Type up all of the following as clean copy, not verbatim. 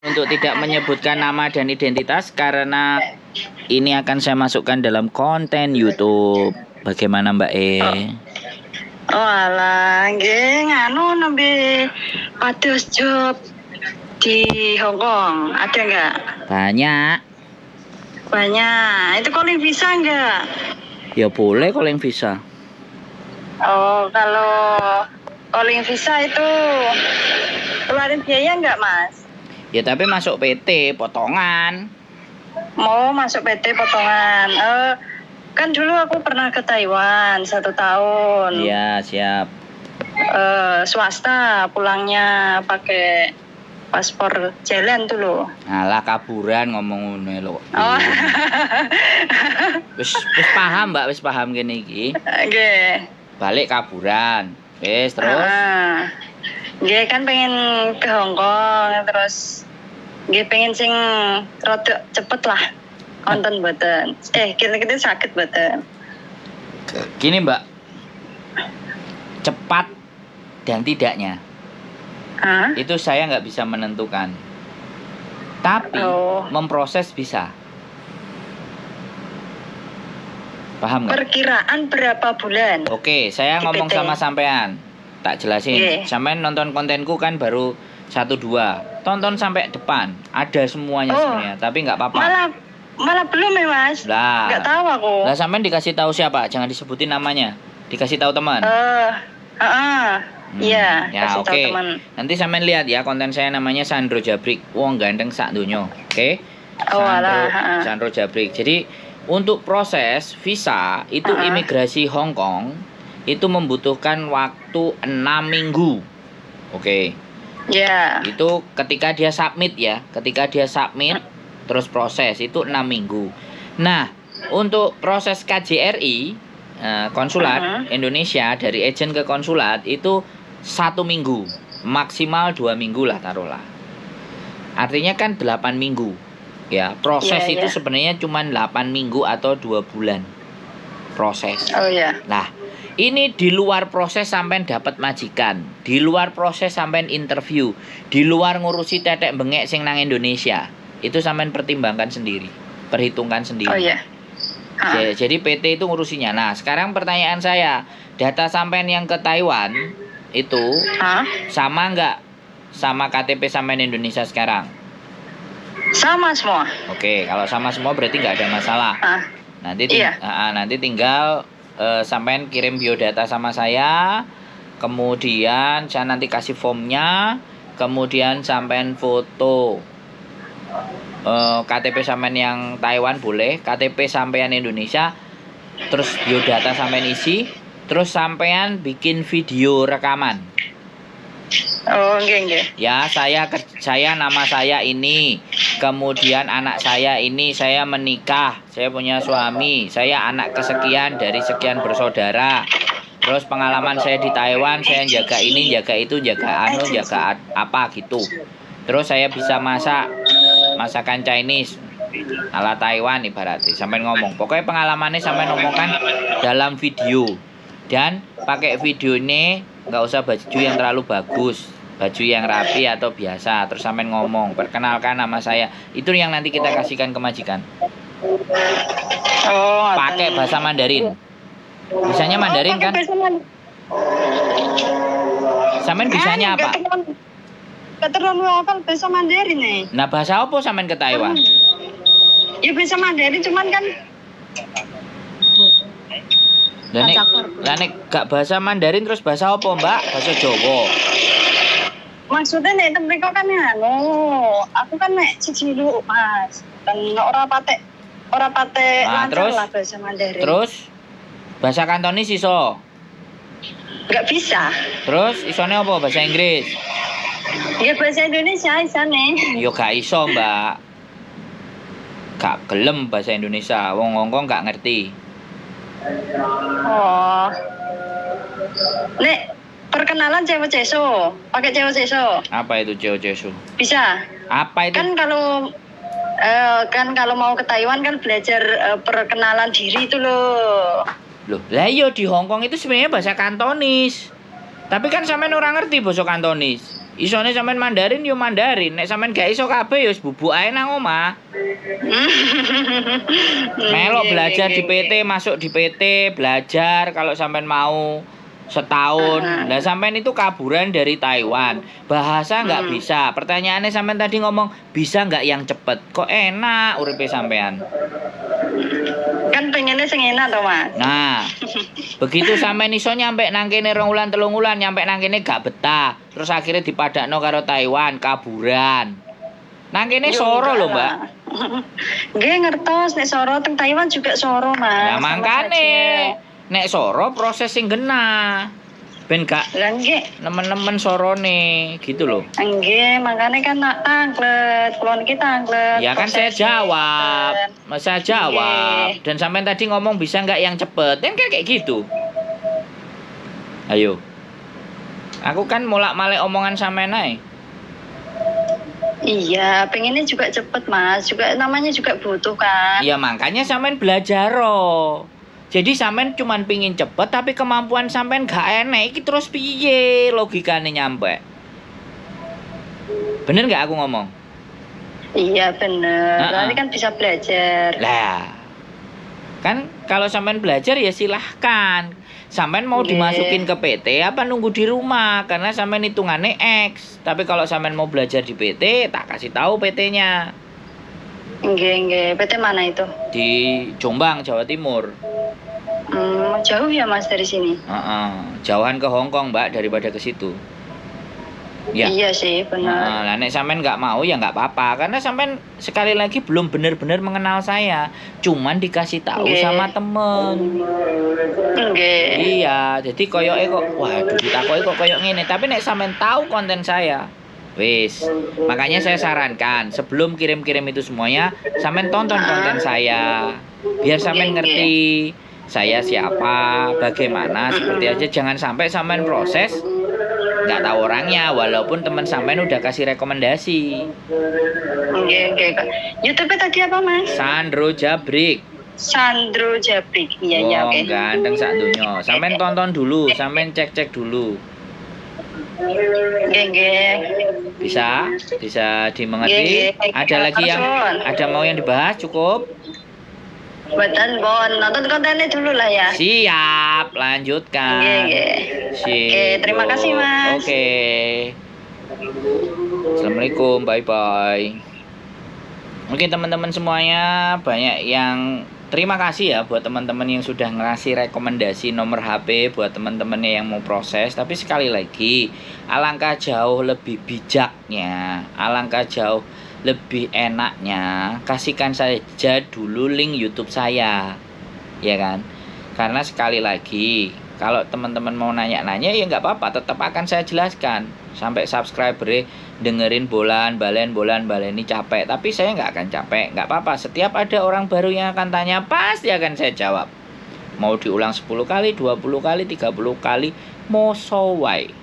untuk tidak menyebutkan nama dan identitas karena ini akan saya masukkan dalam konten YouTube. Bagaimana Mbak E? Oh alah, nggih nganu nembe pados job di Hong Kong. Ada nggak? Banyak. Banyak. Itu calling visa nggak? Ya boleh calling visa. Oh, kalau calling visa itu keluarin biaya nggak, Mas? Ya tapi masuk PT potongan. Mau masuk PT potongan. Kan dulu aku pernah ke Taiwan 1 tahun. Iya, siap. Swasta, pulangnya pakai paspor jalan tuh loh. Alah kaburan ngomong ngono lho. Oh. Wis paham Mbak, wis paham kene iki. Nggih. Balik kaburan. Wis terus. Nggih kan pengen ke Hong Kong terus nggih pengen sing rada cepet lah. Konten mboten. Kita sakit mboten. Gini Mbak. Cepat dan tidaknya. Itu saya nggak bisa menentukan. Tapi memproses bisa. Paham nggak? Perkiraan berapa bulan? Oke, saya ngomong PT. sama sampean. Tak jelasin. Sampean nonton kontenku kan baru 1-2. Tonton sampai depan. Ada semuanya sebenarnya, tapi nggak apa-apa. Malah belum ya Mas. Lah. Nggak tahu aku. Lah sampean dikasih tahu siapa? Jangan disebutin namanya. Dikasih tahu teman. Iya, ya kasih tahu oke. teman. Nanti sampean lihat ya konten saya namanya Sandro Jabrik. Wong ganteng sak donya. Oke. Sandro Jabrik. Jadi untuk proses visa itu imigrasi Hong Kong itu membutuhkan waktu 6 minggu. Oke. Ya. Itu ketika dia submit ya. Ketika dia submit terus proses itu 6 minggu. Nah, untuk proses KJRI konsulat Indonesia dari agen ke konsulat itu 1 minggu, maksimal 2 minggu lah taruhlah. Artinya kan 8 minggu. Ya, proses itu sebenarnya cuma 8 minggu atau 2 bulan. Proses. Oh ya. Nah, ini di luar proses sampai dapat majikan, di luar proses sampai interview, di luar ngurusi tetek bengek sing nang Indonesia. Itu sampai pertimbangkan sendiri, perhitungkan sendiri. Oh iya. Jadi PT itu ngurusinya. Nah, sekarang pertanyaan saya, data sampean yang ke Taiwan itu sama nggak sama KTP sampean Indonesia sekarang? Sama semua. Oke, kalau sama semua berarti nggak ada masalah. Nanti tinggal sampean kirim biodata sama saya, kemudian saya nanti kasih formnya, kemudian sampean foto KTP sampean yang Taiwan boleh, KTP sampean Indonesia, terus biodata sampean isi, terus sampean bikin video rekaman. Oh, nggih. Ya, saya nama saya ini, kemudian anak saya ini, saya menikah, saya punya suami, saya anak kesekian dari sekian bersaudara. Terus pengalaman saya di Taiwan, saya jaga ini, jaga itu, jaga apa gitu. Terus saya bisa masak masakan Chinese ala Taiwan ibaratnya. Sampai ngomong, pokoknya pengalamannya sampai ngomongkan dalam video. Dan pakai video ini nggak usah baju yang terlalu bagus, baju yang rapi atau biasa. Terus sampai ngomong, perkenalkan nama saya. Itu yang nanti kita kasihkan ke majikan. Pakai bahasa Mandarin. Bisanya Mandarin kan? Sampean bisanya apa? Terlalu hafal bahasa Mandarin nih. Nah, bahasa apa sampean ke Taiwan? Ya bisa Mandarin cuman kan Nek gak bahasa Mandarin terus bahasa apa, Mbak? Bahasa Jawa. Maksudnya nek mereka kan aku kan nek siji dulu, Mas. Dan ora patek lancar lah bahasa Mandarin. Terus bahasa Kantonis iso? Enggak bisa. Terus isone apa bahasa Inggris? Ya bahasa Indonesia isane. Yo gak iso, Mbak. Gak gelem bahasa Indonesia. Wong Hongkong gak ngerti. Oh. Nek perkenalan cewek ceso, pakai cewek ceso. Apa itu cewek ceso? Bisa. Apa itu? Kan kalau mau ke Taiwan kan belajar perkenalan diri itu loh. Lah iya di Hongkong itu sebenarnya bahasa Kantonis. Tapi kan sampean ora ngerti bahasa Kantonis. Isone sampean Mandarin yo Mandarin, nek sampean gak iso kabeh yo bubuk ae nang omah. Melok belajar di PT, masuk di PT, belajar kalau sampean mau setahun. Lah sampean itu kaburan dari Taiwan. Bahasa nggak bisa. Pertanyaannya sampean tadi ngomong bisa nggak yang cepet. Kok enak uripe sampean? Kan pengennya sing enak toh, Mas. Nah, begitu sampean iso nyampe nang kene 2 wulan 3 wulan, nyampe nang kene gak betah. Terus akhirnya dipadakno karo Taiwan, kaburan. Nang kene soro lho, Mbak. Nggih ngertos nek soro teng Taiwan juga soro, Nah, Mas. mangkane nek soro proses sing genah. Ben gak Lah nggih, nemen-nemen sorone gitu loh. nggih, makanya kan anglet, kulon kita anglet. Ya kan saya prosesnya. jawab. Saya jawab. Dan sampean tadi ngomong bisa nggak yang cepet. Kan kayak gitu. Ayo. Aku kan molak-malik omongan sampean ae. Iya, pengennya juga cepet, Mas. Juga namanya juga butuh kan. Ya makanya sampean belajar loh. Jadi sampean cuman pingin cepet tapi kemampuan sampean gak enek. Iki terus piye logikane nyampe? Bener nggak aku ngomong? Iya bener. Heeh. Nanti kan bisa belajar. Lah, kan kalau sampean belajar ya silahkan. Sampean mau Nggih. dimasukin ke PT apa nunggu di rumah karena sampean hitungannya X. Tapi kalau sampean mau belajar di PT, tak kasih tahu PT-nya Nggih. PT mana itu? di Jombang, Jawa Timur. Jauh ya, Mas, dari sini? Jauhan ke Hong Kong, Mbak, daripada ke situ. Ya. Iya sih, benar. Lah nek sampean nggak mau ya nggak apa-apa karena sampean sekali lagi belum benar-benar mengenal saya. Cuman dikasih tahu Nggih. sama temen. Nggih. Iya, jadi koyoke kok waduh ditakoki kok koyok ngene, tapi nek sampean tahu konten saya, wis. Makanya saya sarankan sebelum kirim-kirim itu semuanya, sampean tonton konten saya. Biar sampean ngerti saya siapa, bagaimana, seperti aja jangan sampai sampean proses nggak tahu orangnya walaupun teman sampean udah kasih rekomendasi. Nggih. YouTube tadi apa, Mas? Sandro Jabrik. Sandro Jabrik. Iya, Wong oke. ganteng sak donya. Sampean tonton dulu, sampean cek-cek dulu. Nggih. Bisa dimengerti. Nggih. Ada lagi yang ada mau yang dibahas cukup? Buatan bon, nonton kontennya dulu lah ya. Siap, lanjutkan. Nggih. Oke, terima kasih, Mas. Oke. Assalamualaikum, bye bye. Mungkin teman-teman semuanya banyak yang terima kasih ya buat teman-teman yang sudah ngasih rekomendasi nomor HP buat teman-teman yang mau proses. Tapi sekali lagi, alangkah jauh lebih bijaknya, alangkah jauh lebih enaknya kasihkan saja dulu link YouTube saya, ya kan? Karena sekali lagi kalau teman-teman mau nanya-nanya ya nggak apa-apa, tetap akan saya jelaskan sampai subscriber dengerin bolan balen ini capek, tapi saya nggak akan capek, nggak apa-apa. Setiap ada orang baru yang akan tanya pasti akan saya jawab. Mau diulang 10 kali, 20 kali, 30 kali, mau sowai.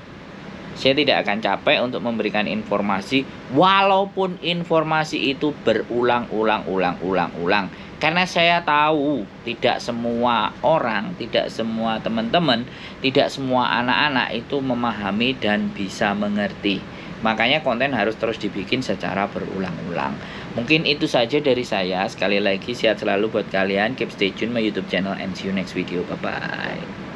Saya tidak akan capek untuk memberikan informasi walaupun informasi itu berulang-ulang. Karena saya tahu tidak semua orang, tidak semua teman-teman, tidak semua anak-anak itu memahami dan bisa mengerti. Makanya konten harus terus dibikin secara berulang-ulang. Mungkin itu saja dari saya. Sekali lagi sehat selalu buat kalian. Keep stay tune my YouTube channel and see you next video. Bye-bye.